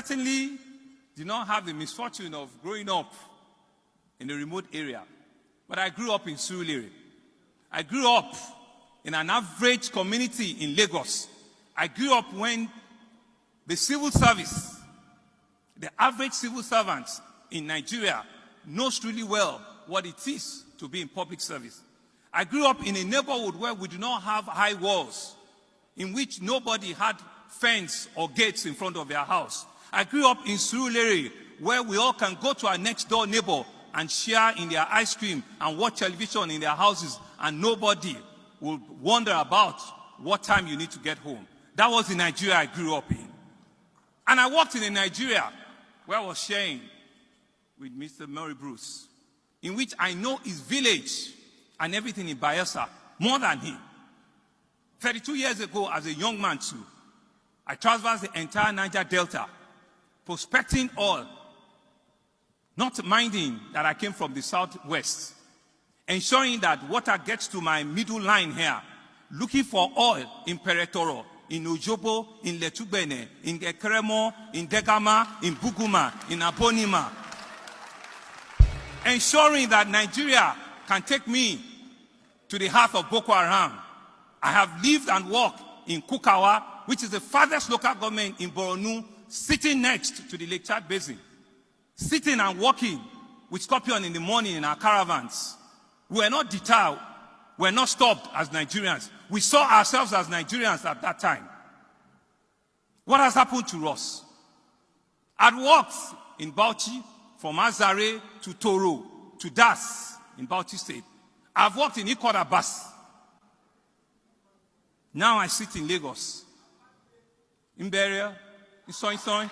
certainly did not have the misfortune of growing up in a remote area, but I grew up in Surulere. I grew up in an average community in Lagos. I grew up when the civil service, the average civil servant in Nigeria, knows really well what it is to be in public service. I grew up in a neighborhood where we do not have high walls, in which nobody had fence or gates in front of their house. I grew up in Surulere, where we all can go to our next door neighbor and share in their ice cream and watch television in their houses, and nobody will wonder about what time you need to get home. That was the Nigeria I grew up in. And I worked in a Nigeria where I was sharing with Mr. Murray Bruce, in which I know his village and everything in Bayelsa more than him. 32 years ago, as a young man too, I traversed the entire Niger Delta, prospecting oil, not minding that I came from the southwest, ensuring that water gets to my middle line here, looking for oil in Peretoro, in Ojobo, in Letubene, in Ekremo, in Degama, in Buguma, in Abonima, ensuring that Nigeria can take me to the heart of Boko Haram. I have lived and worked in Kukawa, which is the farthest local government in Borno, sitting next to the Lake Chad Basin, sitting and walking with Scorpion in the morning in our caravans. We were not deterred. We were not stopped as Nigerians. We saw ourselves as Nigerians at that time. What has happened to us? I'd worked in Bauchi, from Azare to Toro to Das in Bauchi State. I've worked in Ikorabas. Now I sit in Lagos, in Beria, in Soin.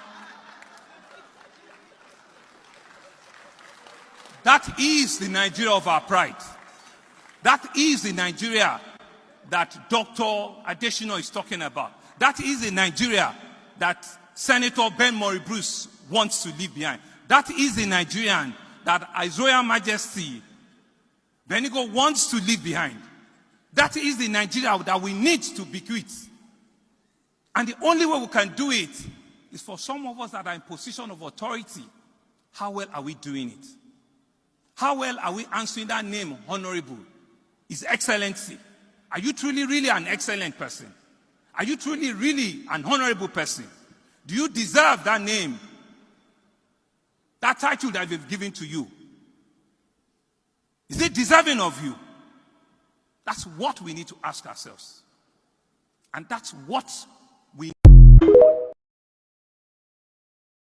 That is the Nigeria of our pride. That is the Nigeria that Dr. Adesina is talking about. That is the Nigeria that Senator Ben Murray Bruce wants to leave behind. That is the Nigerian that His Royal Majesty Benigo wants to leave behind. That is the Nigeria that we need to bequeath. And the only way we can do it is for some of us that are in position of authority. How well are we doing it? How well are we answering that name, Honorable, His Excellency? Are you truly, really an excellent person? Are you truly, really an honorable person? Do you deserve that name, that title that we've given to you? Is it deserving of you? That's what we need to ask ourselves. And that's what we